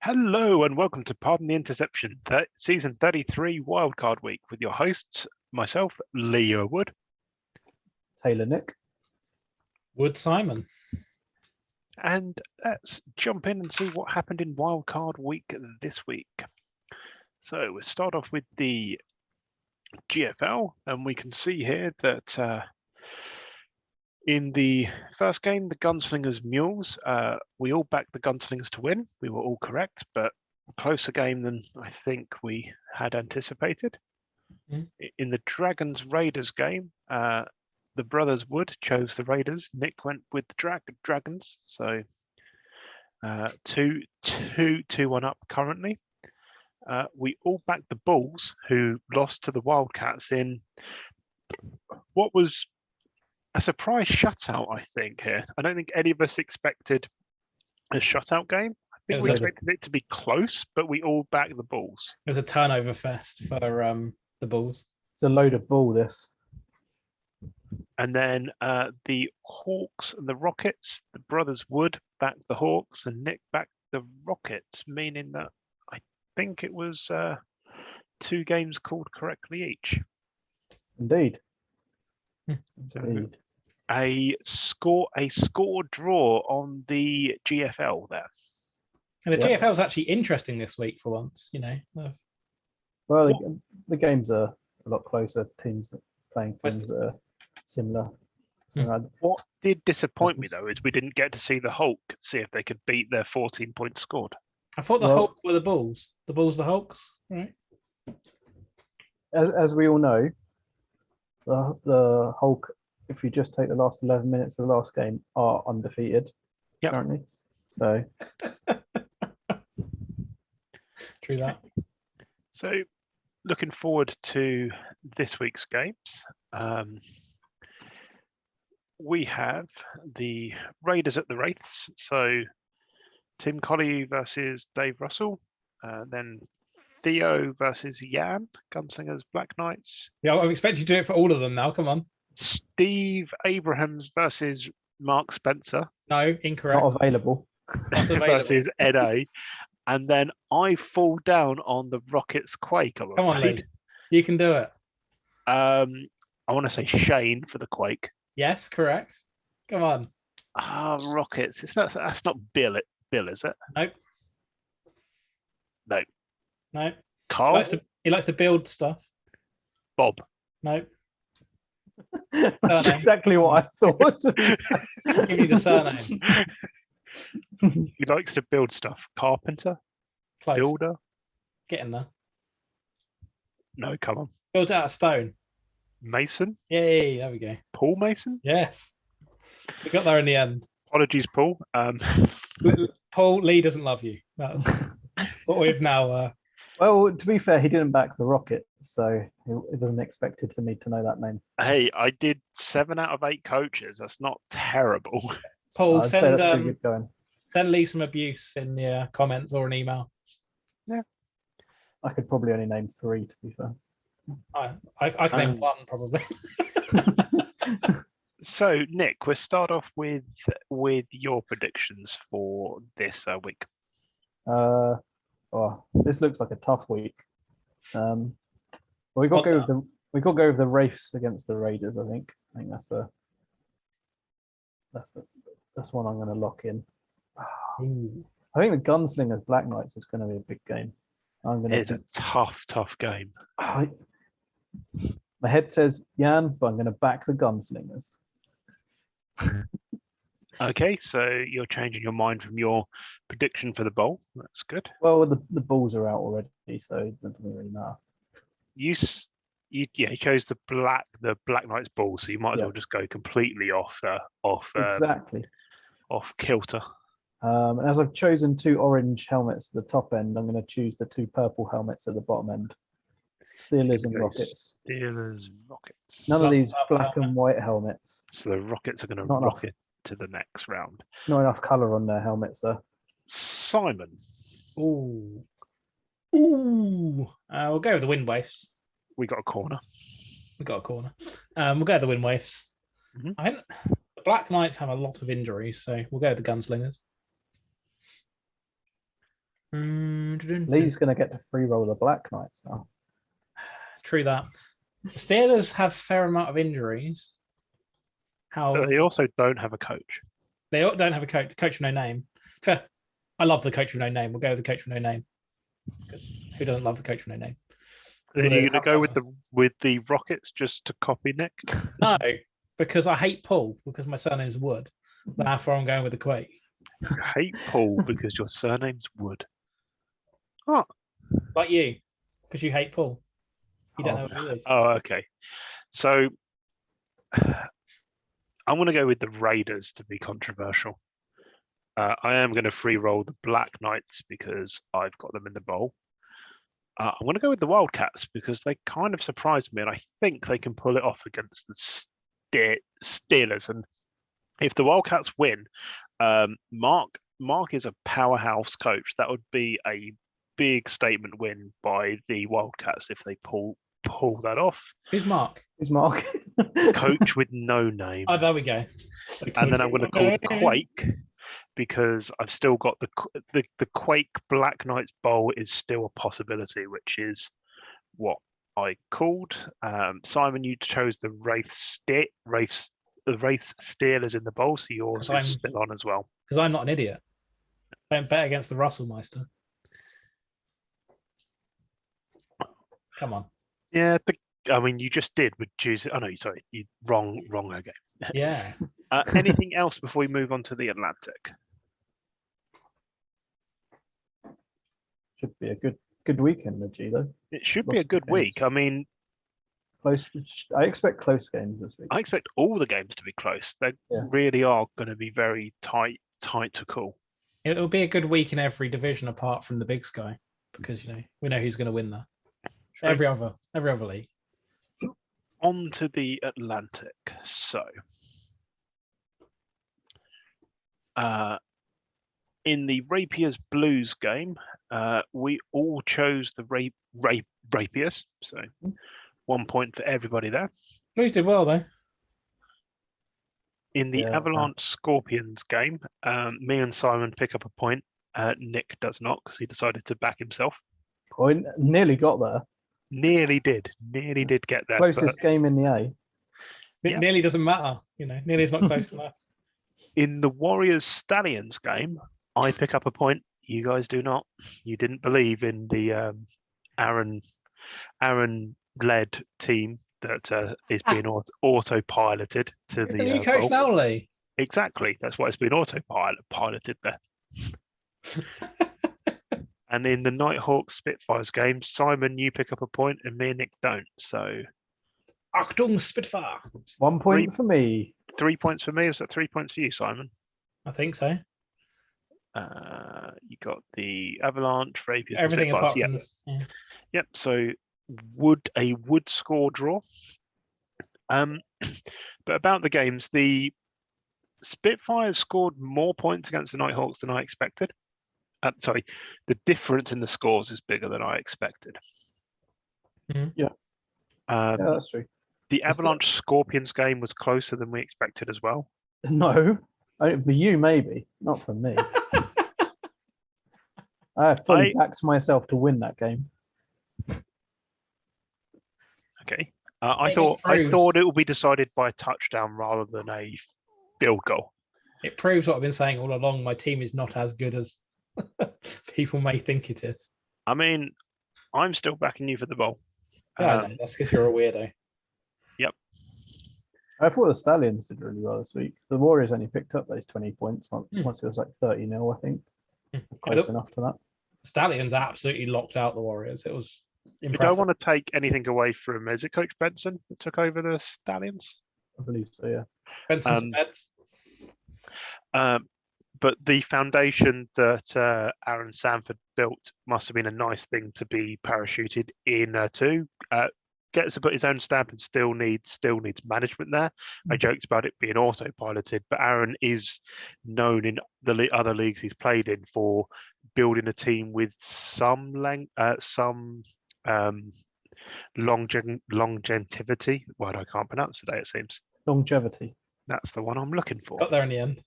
Hello and welcome to Pardon the Interception, season 33 wildcard week with your hosts, myself, Leo Wood. Taylor Nick. Wood Simon. And let's jump in and see what happened in wildcard week this week. So we'll start off with the GFL, and we can see here that in the first game, the Gunslingers Mules, we all backed the Gunslingers to win. We were all correct, but a closer game than I think we had anticipated. In the Dragons Raiders game, the brothers Wood chose the Raiders. Nick went with the Dragons. So 2-1 up currently. We all backed the Bulls, who lost to the Wildcats in what was a surprise shutout, I think, here. I don't think any of us expected a shutout game. I think we expected it to be close, but we all backed the Bulls. It was a turnover fest for the Bulls. It's a load of bull, this. And then the Hawks and the Rockets, the brothers Wood backed the Hawks and Nick backed the Rockets, meaning that I think it was 2 games called correctly each. Indeed. So a score draw on the GFL there. And the GFL is actually interesting this week for once, you know. Well, the games are a lot closer. Teams playing teams that are similar. What did disappoint me, though, is we didn't get to see the Hulk, see if they could beat their 14 points scored. I thought the Hulk were the Bulls. The Bulls, the Hulks, right? As we all know, the Hulk, if you just take the last 11 minutes of the last game, are undefeated currently. So true that. So looking forward to this week's games. We have the Raiders at the Wraiths. So Tim Colley versus Dave Russell. Then Theo versus Jan, Gunslingers Black Knights. Yeah, I expect you to do it for all of them now. Come on. Steve Abrahams versus Mark Spencer. No, incorrect. Not available. Versus NA. And then I fall down on the Rockets Quake. Come on, Lee. You can do it. I want to say Shane for the Quake. Yes, correct. Come on. Rockets. That's not Bill, is it? Nope. No. No. Carl? He likes to build stuff. Bob? No. That's exactly what I thought. Give me the surname. He likes to build stuff. Carpenter? Close. Builder? Get in there. No, come on. Builds out of stone. Mason? Yay, there we go. Paul Mason? Yes. We got there in the end. Apologies, Paul. Paul, Lee doesn't love you. That's what we've now... Well, to be fair, he didn't back the Rocket, so it wasn't expected to me to know that name. Hey, I did 7 out of 8 coaches. That's not terrible. Paul, send Lee some abuse in the comments or an email. Yeah. I could probably only name 3, to be fair. I can name 1, probably. So, Nick, we'll start off with your predictions for this week. This looks like a tough week. We got to go with the Wraiths against the Raiders. I think that's one I'm going to lock in. I think the Gunslingers Black Knights is going to be a big game. It's a tough game. My head says Jan, but I'm going to back the Gunslingers. Okay, so you're changing your mind from your prediction for the bowl. That's good. Well, the Bulls are out already, so it doesn't really matter. You chose the Black Knights Bulls, so you might as well just go completely off kilter. And as I've chosen 2 orange helmets at the top end, I'm going to choose the 2 purple helmets at the bottom end. Steelers and Rockets. Steelers, Rockets. None of these black and white helmets. So the Rockets are going to rocket to the next round. Not enough colour on their helmets, though. Simon. Ooh. We'll go with the Wind Waves. We got a corner. We'll go with the Wind Waves. Mm-hmm. I think the Black Knights have a lot of injuries, so we'll go with the Gunslingers. Lee's going to get to free roll the Black Knights now. True that. The Steelers have a fair amount of injuries. They also don't have a coach. They don't have a coach. Coach with no name. Fair. I love the coach with no name. We'll go with the coach with no name. Who doesn't love the coach with no name? Then you're going to go with the Rockets just to copy Nick? No, because I hate Paul because my surname's Wood. Therefore, I'm going with the Quake. You hate Paul because your surname's Wood. Oh. Like you, because you hate Paul. You don't know who he is. Oh, okay. So I'm going to go with the Raiders to be controversial. I am going to free roll the Black Knights because I've got them in the bowl. I'm going to go with the Wildcats because they kind of surprised me, and I think they can pull it off against the Steelers. And if the Wildcats win, Mark is a powerhouse coach. That would be a big statement win by the Wildcats if they pull that off. Who's Mark? Who's Mark? Coach with no name. Oh, there we go. And then I'm going to call the Quake because I've still got the Quake Black Knights Bowl is still a possibility, which is what I called. Simon, you chose the Wraith Steelers in the bowl, so yours is still on as well. Because I'm not an idiot. Don't bet against the Russellmeister. Come on. Yeah, I mean, you just did with choosing. Oh no, sorry, you wrong again. Yeah. Anything else before we move on to the Atlantic? Should be a good weekend, the G though. It should be a good week. I mean, close. I expect close games this week. I expect all the games to be close. They really are going to be very tight to call. It'll be a good week in every division apart from the Big Sky because we know who's going to win there. Every other league. On to the Atlantic. So, in the Rapiers Blues game, we all chose the Rapiers. So, 1 point for everybody there. Blues did well though. In the Avalanche Scorpions game, me and Simon pick up a point. Nick does not because he decided to back himself. I nearly got there. Nearly did get there. Closest game in the A. It nearly doesn't matter, nearly is not close enough. In the Warriors Stallions game, I pick up a point. You guys do not. You didn't believe in the Aaron led team that is being autopiloted to the new coach now, Lee. Exactly. That's why it's been piloted there. And in the Nighthawks Spitfires game, Simon, you pick up a point and me and Nick don't. So Achtung Spitfire. 1 point for me. 3 points for me. Was that 3 points for you, Simon? I think so. You got the Avalanche, Rapiers, everything and Spitfires. Apart from this. Yep. So would score draw. But about the games, the Spitfires scored more points against the Nighthawks than I expected. The difference in the scores is bigger than I expected. Mm-hmm. Yeah, that's true. The Avalanche Scorpions game was closer than we expected as well. No, for you maybe, not for me. I fully backed myself to win that game. Okay, I thought it would be decided by a touchdown rather than a field goal. It proves what I've been saying all along. My team is not as good as people may think it is. I mean, I'm still backing you for the bowl. Yeah, that's because you're a weirdo. Yep. I thought the Stallions did really well this week. The Warriors only picked up those 20 points once it was like 30-0, I think. Close enough to that. Stallions absolutely locked out the Warriors. It was impressive. You don't want to take anything away from, is it Coach Benson that took over the Stallions? I believe so, yeah. Benson's but the foundation that Aaron Sanford built must have been a nice thing to be parachuted in to. Gets to put his own stamp and still needs management there. I joked about it being autopiloted, but Aaron is known in the other leagues he's played in for building a team with some longevity. Word I can't pronounce today, it seems. Longevity. That's the one I'm looking for. Got there in the end.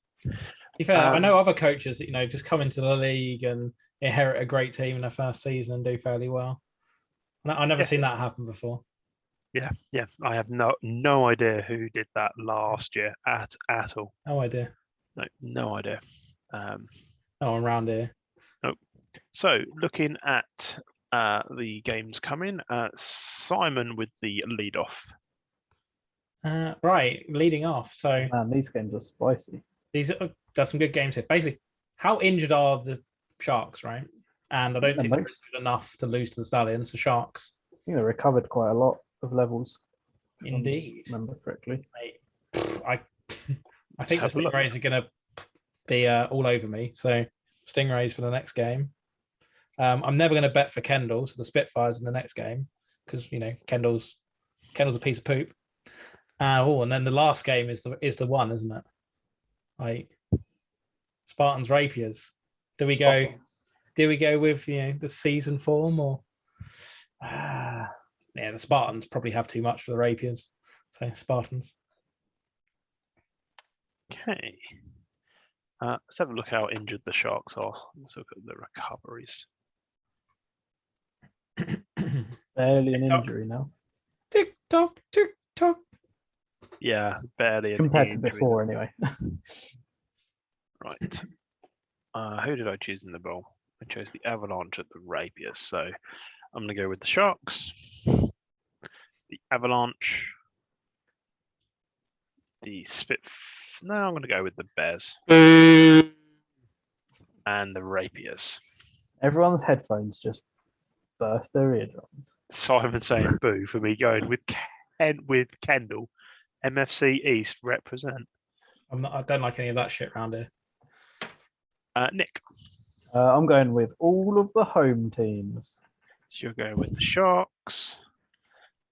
be fair, I know other coaches that just come into the league and inherit a great team in their first season and do fairly well. I've never seen that happen before. Yeah. I have no idea who did that last year at all. No idea. No idea. No one around here. Nope. So looking at the games coming, Simon with the lead off. Right, leading off. So Man, these games are spicy. There's some good games here. Basically, how injured are the Sharks, right? And I don't think they're good enough to lose to the Stallions. The Sharks. I think they recovered quite a lot of levels. Indeed. If I remember correctly. I think the Stingrays are going to be all over me. So Stingrays for the next game. I'm never going to bet for Kendall, so the Spitfires in the next game, because Kendall's a piece of poop. And then the last game is the one, isn't it? Like Spartans Rapiers. Do we go with the season form or? The Spartans probably have too much for the Rapiers, so Spartans. Okay. Let's have a look how injured the Sharks are. Let's look at the recoveries. Barely an injury now. Tick tock, tick tock. Yeah, barely. Compared to before, anyway. Right. Who did I choose in the bowl? I chose the Avalanche at the Rapiers, so I'm going to go with the Sharks, the Avalanche, the No, I'm going to go with the Bears and the Rapiers. Everyone's headphones just burst their eardrums. Simon saying boo for me going with Kendall. MFC East represent. I don't like any of that shit around here. Nick. I'm going with all of the home teams. So you're going with the Sharks,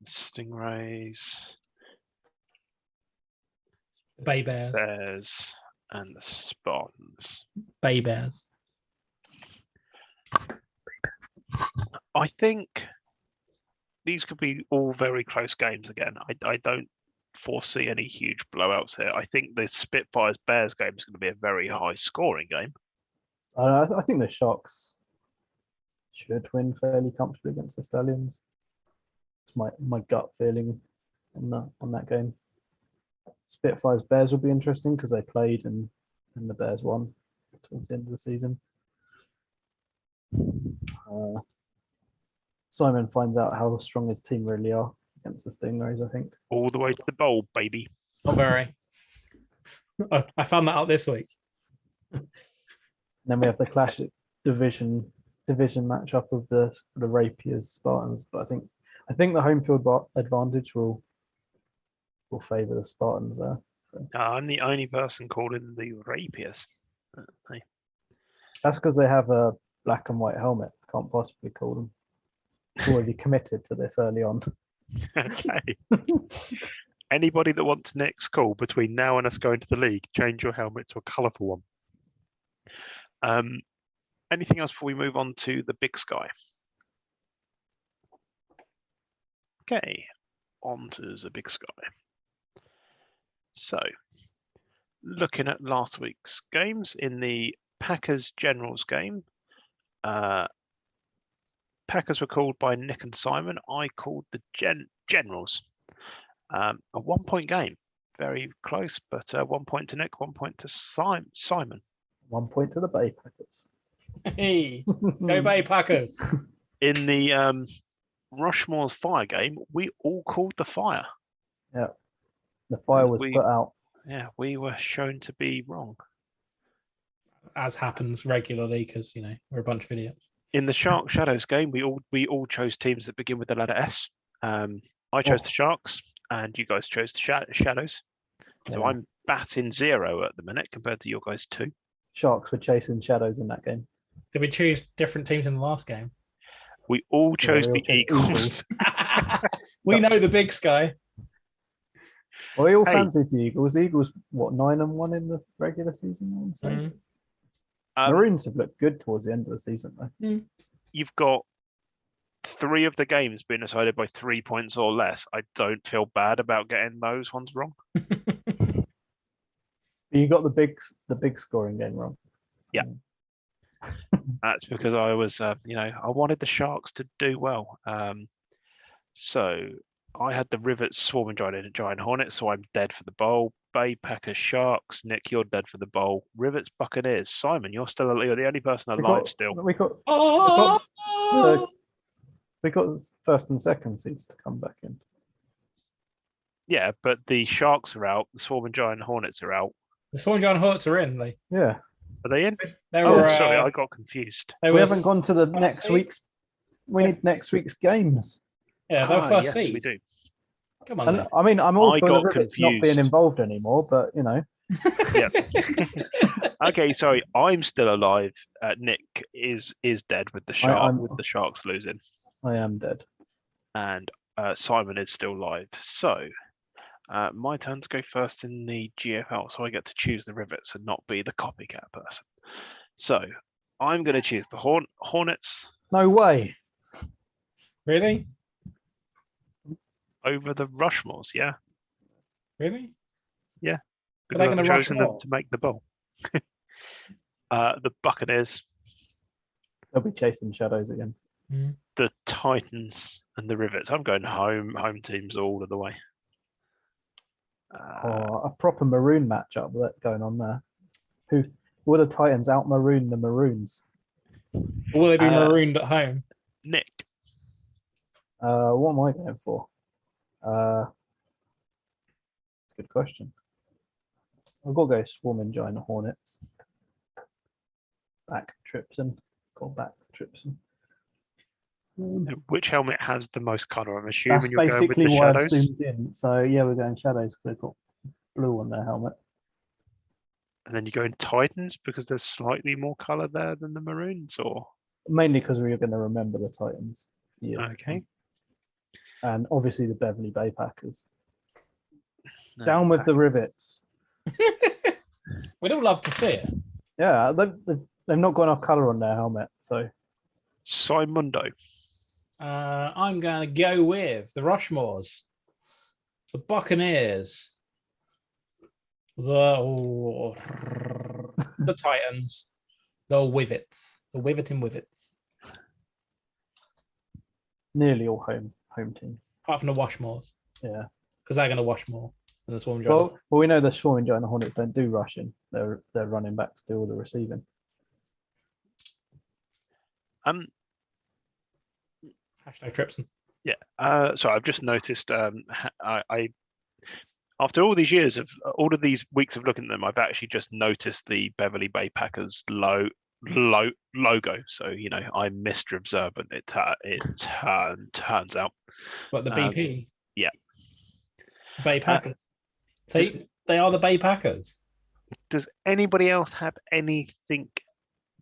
the Stingrays, the Bay Bears, and the Spartans. Bay Bears. I think these could be all very close games again. I don't foresee any huge blowouts here. I think the Spitfires Bears game is going to be a very high scoring game. I think the Sharks should win fairly comfortably against the Stallions. It's my gut feeling on that game. Spitfires Bears will be interesting because they played and the Bears won towards the end of the season. Simon finds out how strong his team really are against the Stingrays, I think. All the way to the bowl, baby. Not very. I found that out this week. Then we have the classic division matchup of the Rapiers Spartans, but I think the home field advantage will favour the Spartans there. I'm the only person calling the Rapiers. That's because they have a black and white helmet. Can't possibly call them. Already committed to this early on. Okay. Anybody that wants next call between now and us going to the league, change your helmet to a colourful one. Anything else before we move on to the Big Sky? Okay, on to the Big Sky. So, looking at last week's games in the Packers Generals game, Packers were called by Nick and Simon. I called the Generals. A 1 point game, very close, but 1 point to Nick, 1 point to Simon. 1 point to the Bay Packers. Hey, go Bay Packers. In the Rushmore's Fire game, we all called the Fire. Yeah, the Fire was put out. Yeah, we were shown to be wrong. As happens regularly, because we're a bunch of idiots. In the Shark Shadows game, we all chose teams that begin with the letter S. I chose the Sharks, and you guys chose the Shadows. So I'm batting 0 at the minute compared to your guys 2. Sharks were chasing Shadows in that game. Did we choose different teams in the last game? We all chose the Eagles. We know the Big Sky. Well, we all fancied the Eagles. The Eagles, 9-1 in the regular season? So Maroons have looked good towards the end of the season, though. You've got 3 of the games being decided by 3 points or less. I don't feel bad about getting those ones wrong. You got the big scoring game wrong. Yeah. That's because I was, I wanted the Sharks to do well. So I had the Rivets, Swarming Giant, and Giant Hornet, so I'm dead for the bowl. Bay Packers, Sharks. Nick, you're dead for the bowl. Rivets, Buccaneers. Simon, you're the only person alive still. We got first and second seeds to come back in. Yeah, but the Sharks are out. The Swarming Giant Hornets are out. The Swarming Giant Hornets are in, Lee. Yeah. Are they in? Sorry, I got confused. We haven't gone to the next week's. We need next week's games. Yeah, they're first seed. We do. Come on. And, I mean, I'm all for the Rivets not being confused. involved anymore, but Yeah. Okay, sorry. I'm still alive. Nick is dead with the Sharks losing. I am dead. And Simon is still alive. So my turn to go first in the GFL. So I get to choose the Rivets and not be the copycat person. So I'm going to choose the Hornets. No way. Really? Over the Rushmores, yeah. Really? Yeah. Because I've chosen them to make the bowl. The Buccaneers. They'll be chasing shadows again. The Titans and the Rivets. I'm going home teams all of the way. A proper maroon matchup going on there. Who will the Titans out maroon the Maroons? Will they be marooned at home? Nick. What am I going for? Good question. I've got to go Swarming Giant Hornets. Back Tripson. Go back Tripson. Which helmet has the most colour? I'm assuming That's you're going with basically the why I've shadows. zoomed in. So yeah, we're going shadows because they've got blue on their helmet. And then you go in Titans because there's slightly more colour there than the Maroons, or Mainly because we're going to remember the Titans. okay. And obviously the Beverly Bay Packers. Down with the Rivets. We'd all love to see it. Yeah, they've not got enough colour on their helmet. So Simundo. I'm going to go with the Rushmores, the Buccaneers, the Titans, the Wivets, the Wiveting Wivets. nearly all home teams. Apart from the Washmores, Yeah. because they're going to wash more than the Swarming Giants. Well, we know the Swarming Giant Hornets don't do rushing. Their running backs do all the receiving. Hashtag Tripson. Yeah. So I've just noticed. I after all these years of all of these weeks of looking at them, I've actually just noticed the Beverly Bay Packers logo. So I'm Mr. Observant. It turns out. But the BP. Yeah. Bay Packers. They are the Bay Packers. Does anybody else have anything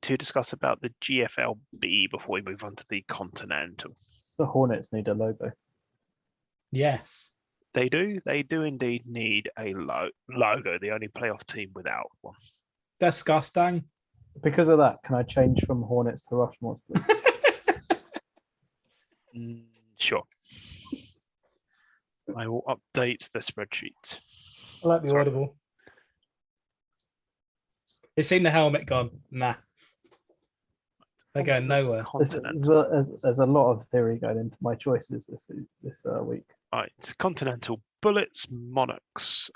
to discuss about the GFLB before we move on to the Continental? The Hornets need a logo. Yes. They do. They do indeed need a logo. The only playoff team without one. Disgusting. Because of that, can I change from Hornets to Rushmore, please? Sure. I will update the spreadsheet. I like the audible. They've seen the helmet gone. Nah. They're going nowhere. There's a lot of theory going into my choices this week. Right, Continental Bullets, Monarchs.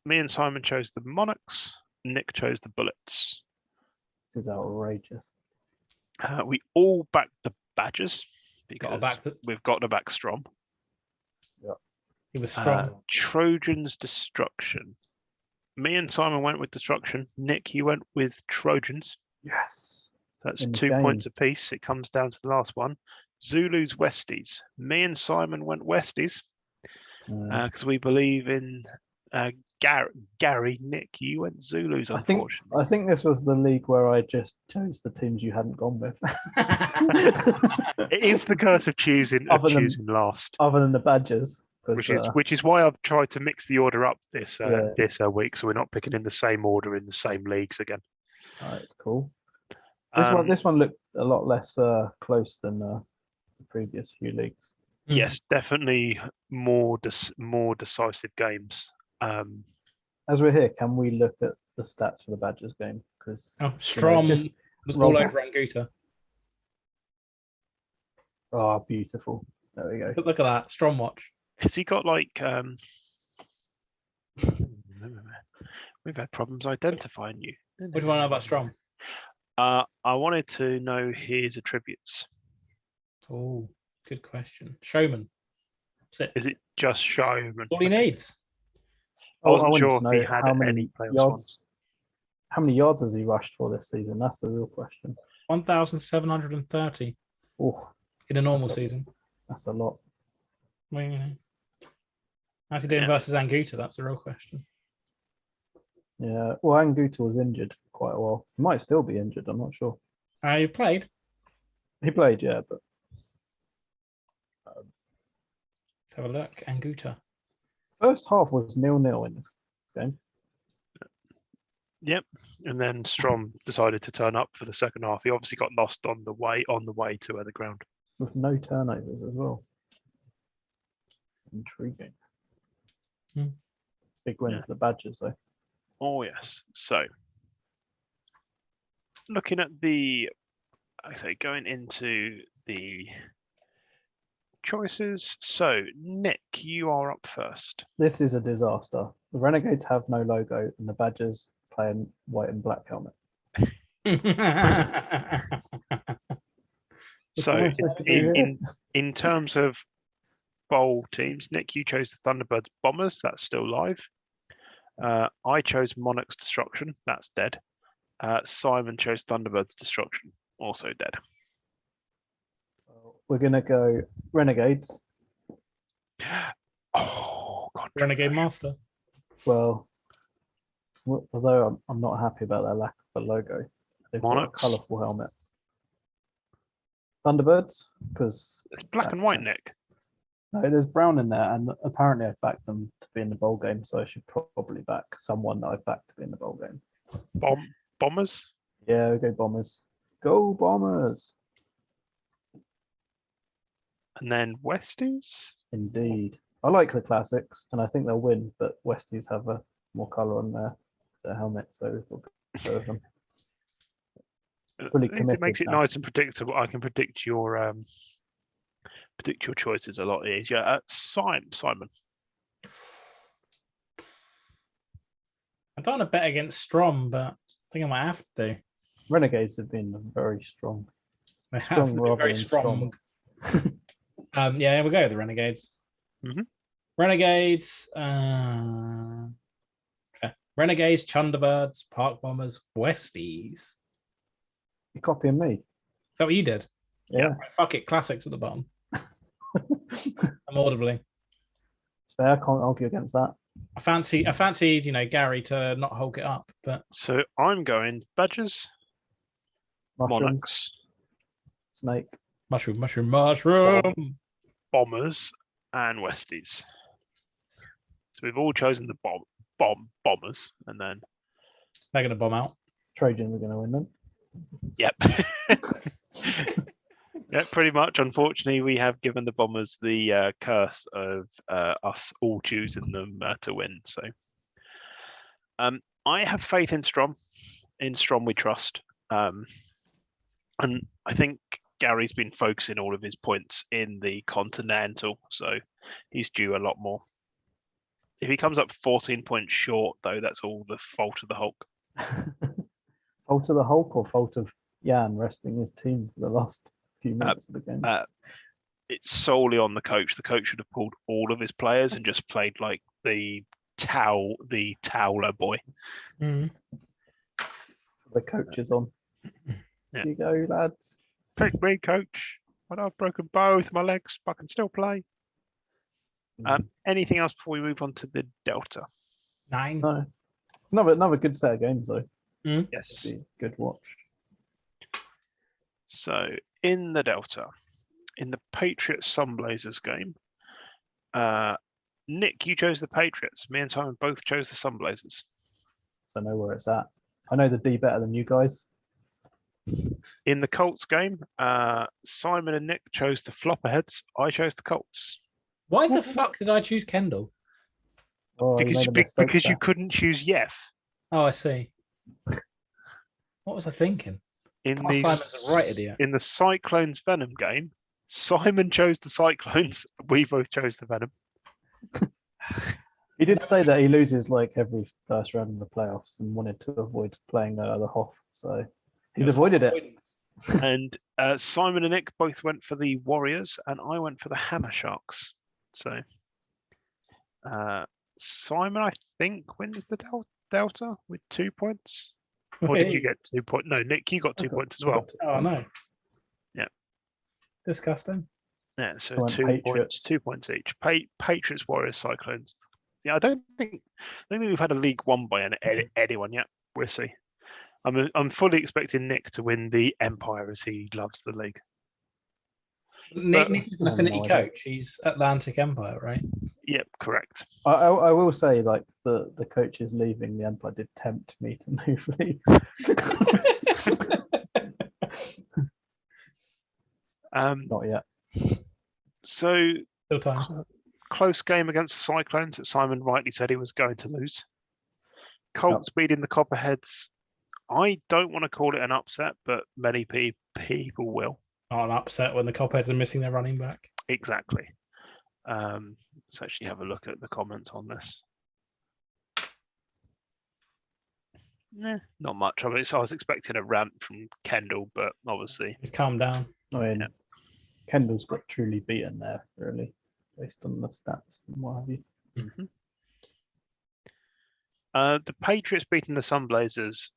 Me and Simon chose the Monarchs. Nick chose the Bullets. This is outrageous. We all backed the Badgers because we've got to back Strom. Yeah, he was strong. Trojans Destruction. Me and Simon went with Destruction. Nick, you went with Trojans. Yes. So that's 2 points apiece. It comes down to the last one. Zulus, Westies. Me and Simon went Westies because we believe in Gary. Nick, you went Zulus, unfortunately. I think this was the league where I just chose the teams you hadn't gone with. It is the curse of choosing last. Other than the Badgers. Which is why I've tried to mix the order up this week, so we're not picking in the same order in the same leagues again. That's cool. This one looked a lot less close than the previous few leagues. Yes, definitely more decisive games. And As we're here, can we look at the stats for the Badgers game? Because Strom just was roll all back. over Anguta. Oh, beautiful. There we go. Look at that. Strom watch. Has he got like we've had problems identifying you. What do you want to know about Strom? I wanted to know his attributes. Oh, good question. Showman. That's it. Is it just showman? All he needs. I wasn't wanted sure to if he know had how many any playoffs yards. ones. How many yards has he rushed for this season? That's the real question. 1,730 Oh, in a normal That's a- season. that's a lot. Well, you know. How's he doing versus Anguta? That's the real question. Yeah. Well, Anguta was injured for quite a while. He might still be injured. I'm not sure. You played. He played, yeah, but Let's have a look. Anguta. first half was 0-0 in this game. Yep. And then Strom decided to turn up for the second half. He obviously got lost on the way to the ground. With no turnovers as well. Intriguing. Big win for the Badgers, though. Oh yes. So looking at going into the choices. So Nick, you are up first. This is a disaster. The Renegades have no logo, and the Badgers play in white and black helmet. So What am I supposed to do here? in terms of bowl teams, Nick, you chose the Thunderbirds Bombers. That's still live. I chose Monarchs Destruction. That's dead. Simon chose Thunderbirds Destruction. Also dead. We're going to go Renegades. Oh, God. Renegade Master. Well, although I'm not happy about their lack of a logo, they've Monarchs. got a colourful helmet. Thunderbirds, because It's black and white, Nick. no, there's brown in there, and apparently I've backed them to be in the bowl game, so I should probably back someone that I've backed to be in the bowl game. Bombers. Yeah, go Bombers. Go Bombers! And then Westies. Indeed. I like the classics, and I think they'll win, but Westies have a more colour on their helmet, so we'll go with them. Fully At least it makes committed it now. nice and predictable. I can predict your choices a lot easier. Simon. I don't want to bet against Strom, but I think I might have to. Renegades have been very strong. They Strong have been rather very than strong. Yeah, we'll go with the Renegades. Mhm. Renegades. Okay. Renegades, Chunderbirds, Park Bombers, Westies. You're copying me. Is that what you did? Yeah. Right, fuck it. Classics at the bottom. I'm audibly. It's fair. I can't argue against that. I fancied, Gary to not hulk it up, but So I'm going Badgers, Mushrooms, Monarchs, Snake. mushroom. Bombers, and Westies. So we've all chosen the Bombers, and then they're gonna bomb out. Trojans are going to win then. yep. Yeah, pretty much. Unfortunately, we have given the Bombers the curse of us all choosing them to win. So, I have faith in Strom. In Strom, we trust. And I think Gary's been focusing all of his points in the Continental, so he's due a lot more. If he comes up 14 points short, though, that's all the fault of the Hulk. Fault of the Hulk or fault of Jan resting his team for the last few minutes of the game? It's solely on the coach. The coach should have pulled all of his players and just played like the Towler boy. Mm. The coach is on. Yeah. Here you go, lads. Take me, coach. I know I've broken both my legs, but I can still play. Anything else before we move on to the Delta? 9. No. It's another good set of games, though. Yes. Be a good watch. So in the Delta, in the Patriots Sunblazers game, Nick, you chose the Patriots. Me and Simon both chose the Sunblazers. So I know where it's at. I know the D better than you guys. In the Colts game, Simon and Nick chose the Flopperheads. I chose the Colts. Why the fuck did I choose Kendall? Oh, you made a mistake because you there. couldn't choose Yef. Oh, I see. What was I thinking? In Oh, Simon's a right idiot. In the Cyclones Venom game, Simon chose the Cyclones. We both chose the Venom. He did say that he loses like every first round in the playoffs and wanted to avoid playing the Hoff, so he's avoided it. And Simon and Nick both went for the Warriors, and I went for the Hammer Sharks. So Simon, I think, wins the Delta with 2 points. Or did you get 2 points? No, Nick, you got 2 points as well. Oh no. Yeah. Disgusting. Yeah, so So 2 Patriots. points, 2 points each. Patriots, Warriors, Cyclones. Yeah, I don't think we've had a league won by anyone yet. We'll see. I'm fully expecting Nick to win the Empire as he loves the league. Nick is an I have affinity no idea. coach. He's Atlantic Empire, right? Yep, correct. I will say, like the coaches leaving the Empire did tempt me to move leagues. Not yet. So Still time. close game against the Cyclones that Simon rightly said he was going to lose. Colts beating the Copperheads. I don't want to call it an upset, but many people will. Not an upset when the Copheads are missing their running back. Exactly. Let's actually have a look at the comments on this. Not much. I was expecting a rant from Kendall, but obviously He's calmed down. I mean, Kendall's got truly beaten there, really, based on the stats and what have you. Mm-hmm. The Patriots beating the Sunblazers.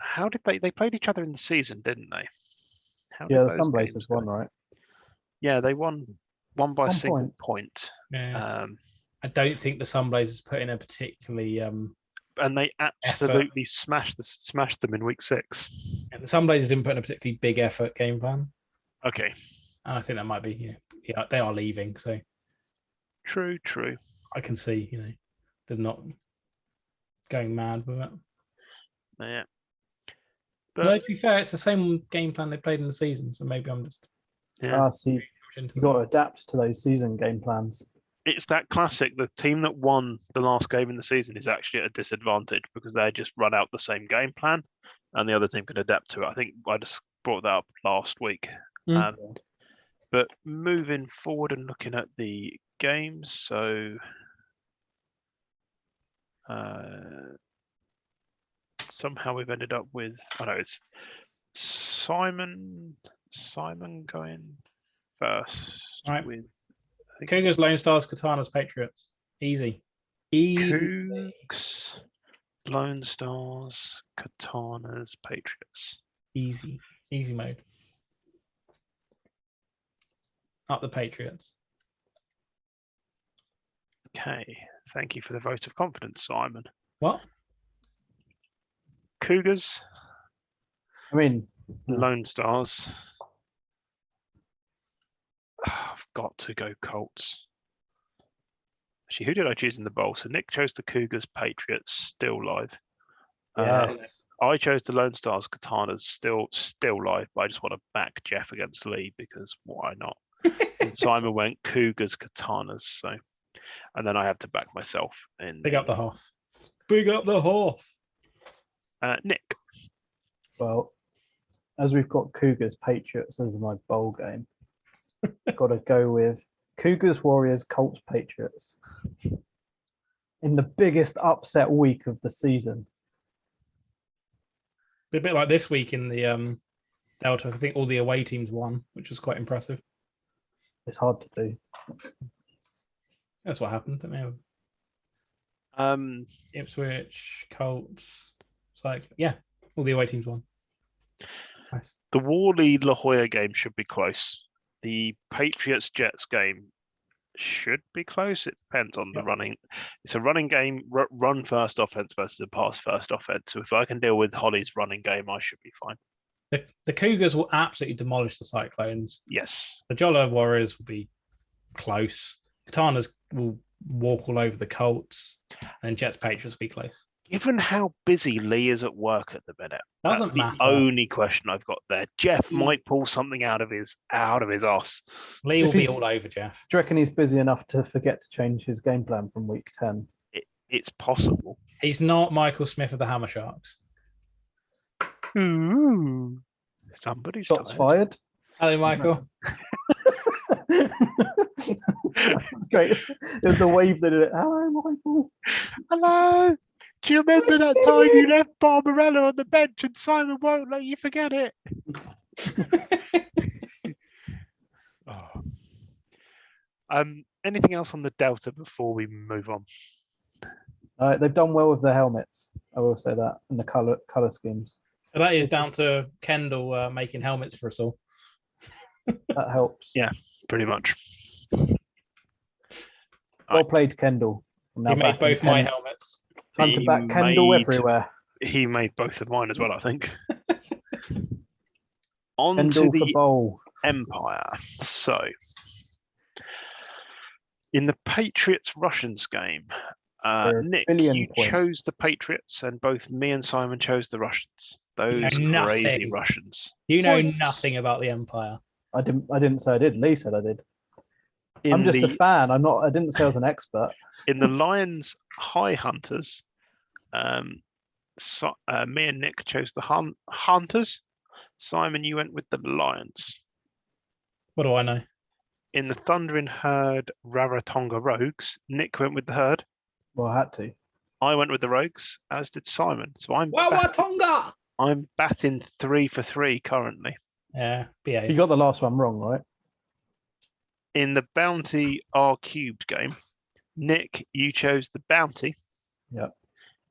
How did they played each other in the season, didn't they? Yeah, the Sunblazers won, right? Yeah, they won by a single point. point. Yeah. I don't think the Sunblazers put in a particularly and they absolutely smashed them in week 6. And the Sunblazers didn't put in a particularly big effort game plan. Okay. And I think that might be yeah, they are leaving, so true. I can see, they're not going mad with it. Yeah. But to be fair, it's the same game plan they played in the season, so maybe I'm just see, you got to adapt to those season game plans. It's that classic. The team that won the last game in the season is actually at a disadvantage because they just run out the same game plan, and the other team can adapt to it. I think I just brought that up last week. But moving forward and looking at the games, so somehow we've ended up with it's Simon going first. Right. With Cougars, Lone Stars, Katanas, Patriots. Easy. Cougs, Lone Stars, Katanas, Patriots. Easy mode. Up the Patriots. Okay, thank you for the vote of confidence, Simon. What? Cougars. I mean, Lone Stars. I've got to go Colts. Actually, who did I choose in the bowl? So Nick chose the Cougars, Patriots, still live. yes. I chose the Lone Stars, Katanas, still live, but I just want to back Jeff against Lee because why not? And Simon went Cougars, Katanas, so, and then I have to back myself in. Big up the Hoff. Big up the Hoff. Nick. Well, as we've got Cougars, Patriots as my bowl game, got to go with Cougars, Warriors, Colts, Patriots in the biggest upset week of the season. A bit like this week in the Delta. I think all the away teams won, which was quite impressive. It's hard to do. That's what happened, didn't they? Ipswich, Colts, yeah, all the away teams won. Nice. The Worley La Jolla game should be close. The Patriots Jets game should be close. It depends on the running. It's a running game, run first offense versus a pass first offense. So if I can deal with Holly's running game, I should be fine. The Cougars will absolutely demolish the Cyclones. Yes. The Jolla Warriors will be close. Katanas will walk all over the Colts, and Jets Patriots will be close. Given how busy Lee is at work at the minute, that's Doesn't the matter. only question I've got there. Jeff Hmm. might pull something out of his ass. Lee If will be he's- all over Jeff. Do you reckon he's busy enough to forget to change his game plan from week 10? It's possible. He's not Michael Smith of the Hammer Sharks. Ooh. Somebody's Shots tired. fired. Hello, Michael. That's great. It was the wave that did it. Hello, Michael. Hello. Do you remember that time you left Barbarella on the bench and Simon won't let you forget it? Oh. Anything else on the Delta before we move on? They've done well with their helmets. I will say that, and the color schemes. That is It's- down to Kendall making helmets for us all. That helps. Yeah. Pretty much. Well played, Kendall. I'm now He made backing both my Ken- helmets. Time to He back Kendall made- everywhere. He made both of mine as well, I think. On to Kendall for the bowl. Empire. So, in the Patriots Russians game, For a Nick, billion you points. chose the Patriots, and both me and Simon chose the Russians. Those know crazy nothing. Russians. You know Points. nothing about the Empire. I didn't say I did. Lee said I did. In I'm just the a fan. I'm not. I didn't say I was an expert. in the Lions High Hunters, me and Nick chose the Hunters. Simon, you went with the Lions. What do I know? In the Thundering Herd Rarotonga Rogues, Nick went with the Herd. Well, I had to. I went with the Rogues, as did Simon. So I'm Wawatonga! batting 3 for 3 currently. Yeah, BA. You got the last one wrong, right? In the Bounty R cubed game, Nick, you chose the Bounty. Yep.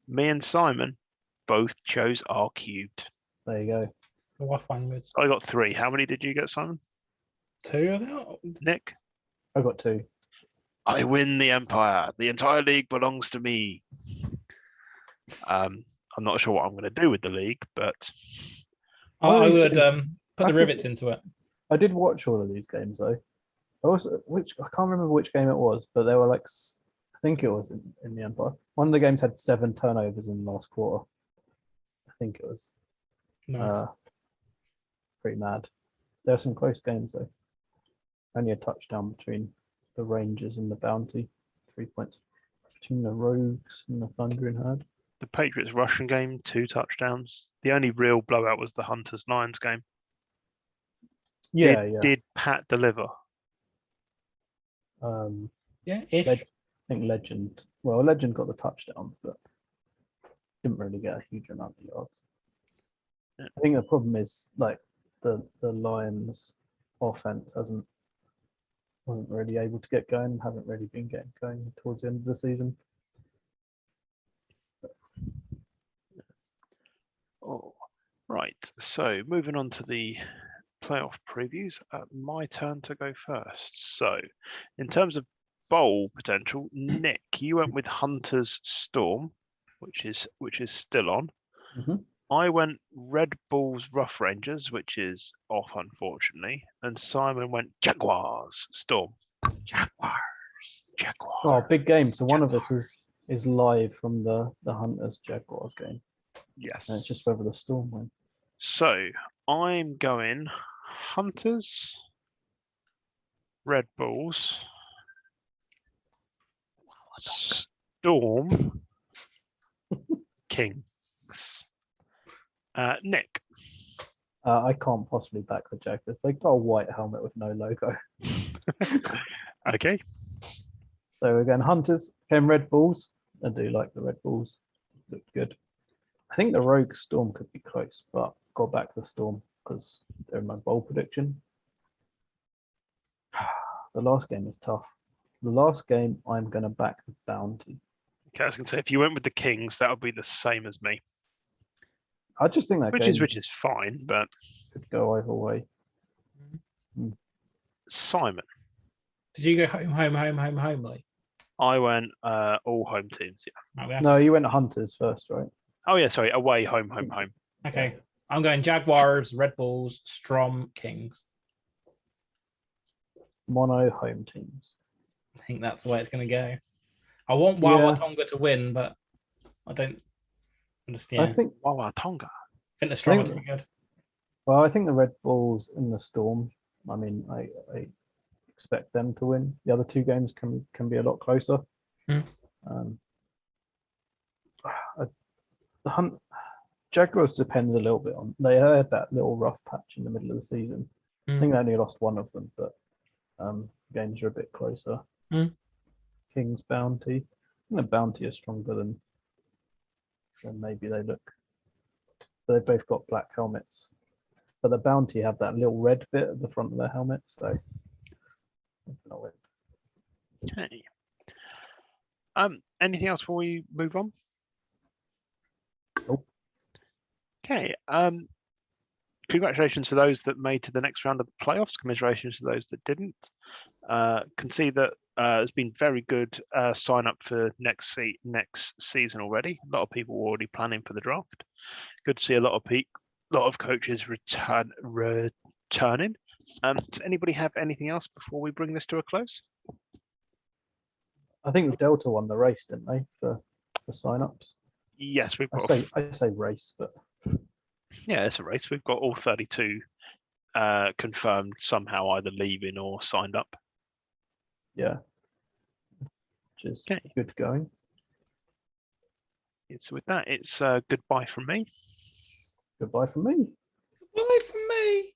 Me and Simon both chose R cubed. There you go. What one with I got 3. How many did you get, Simon? 2 of them? Nick? I got 2. I win the Empire. The entire league belongs to me. I'm not sure what I'm going to do with the league, but One of I these would games- put the I've rivets just- into it. I did watch all of these games though. I can't remember which game it was, but they were like I think it was in the Empire. One of the games had 7 turnovers in the last quarter. I think it was. Nice. Pretty mad. There were some close games though. Only a touchdown between the Rangers and the Bounty. 3 points between the Rogues and the Thundering Herd. the Patriots Russian game, 2 touchdowns. The only real blowout was the Hunters Lions game. Yeah, Did Pat deliver? Yeah, ish. I think Legend. Well, Legend got the touchdowns, but didn't really get a huge amount of yards. Yeah. I think the problem is like the Lions' offense wasn't really able to get going. Haven't really been getting going towards the end of the season. Oh, right. So moving on to the playoff previews. My turn to go first. So, in terms of bowl potential, Nick, you went with Hunter's Storm, which is still on. Mhm. I went Red Bulls Rough Rangers, which is off unfortunately, and Simon went Jaguars Storm. Jaguars. Oh, big game! So one of us is live from the Hunters Jaguars game, Yes. and it's just whether the Storm win. So I'm going Hunters, Red Bulls, Storm, Kings. Nick. I can't possibly back the Jaguars. They got a white helmet with no logo. Okay. So again, Hunters came Red Bulls. I do like the Red Bulls. Looked good. I think the Rogue Storm could be close, but got back the Storm because they're my bowl prediction. The last game is tough. The last game, I'm going to back the Bounty. Okay, I was going to say, if you went with the Kings, that would be the same as me, I just think that game which is fine. But could go either way. Simon, Did you go home, Lee? I went all home teams. Yeah. Oh, we have No, to- you went Hunters first, right? Oh yeah, sorry, away, home. Okay. I'm going Jaguars, Red Bulls, Strom, Kings. Mono home teams. I think that's the way it's going to go. I want Yeah. Wawatonga to win, but I don't Just, I think. Wawa Tonga. I think the Storm think- are too good. Well, I think the Red Bulls in the Storm. I mean, I expect them to win. The other two games can be a lot closer. Hmm. The Hunt Jaguars depends a little bit on. They had that little rough patch in the middle of the season. I think they only lost one of them, but games are a bit closer. Hmm. King's Bounty. I think the Bounty is stronger than maybe they look. But they've both got black helmets. But the Bounty have that little red bit at the front of their helmet, so I'll win. Okay. Anything else before we move on? Nope. Okay. Congratulations to those that made to the next round of the playoffs. Commiserations to those that didn't. Can see that there's been very good sign up for next season already. A lot of people were already planning for the draft. Good to see a lot of coaches returning. Does anybody have anything else before we bring this to a close? I think Delta won the race, didn't they, for sign-ups? Yes, we've got. I say race, but Yeah, it's a race. We've got all 32 confirmed somehow either leaving or signed up. yeah, which is Okay. good going. So with that, it's goodbye from me. Goodbye from me. Bye from me.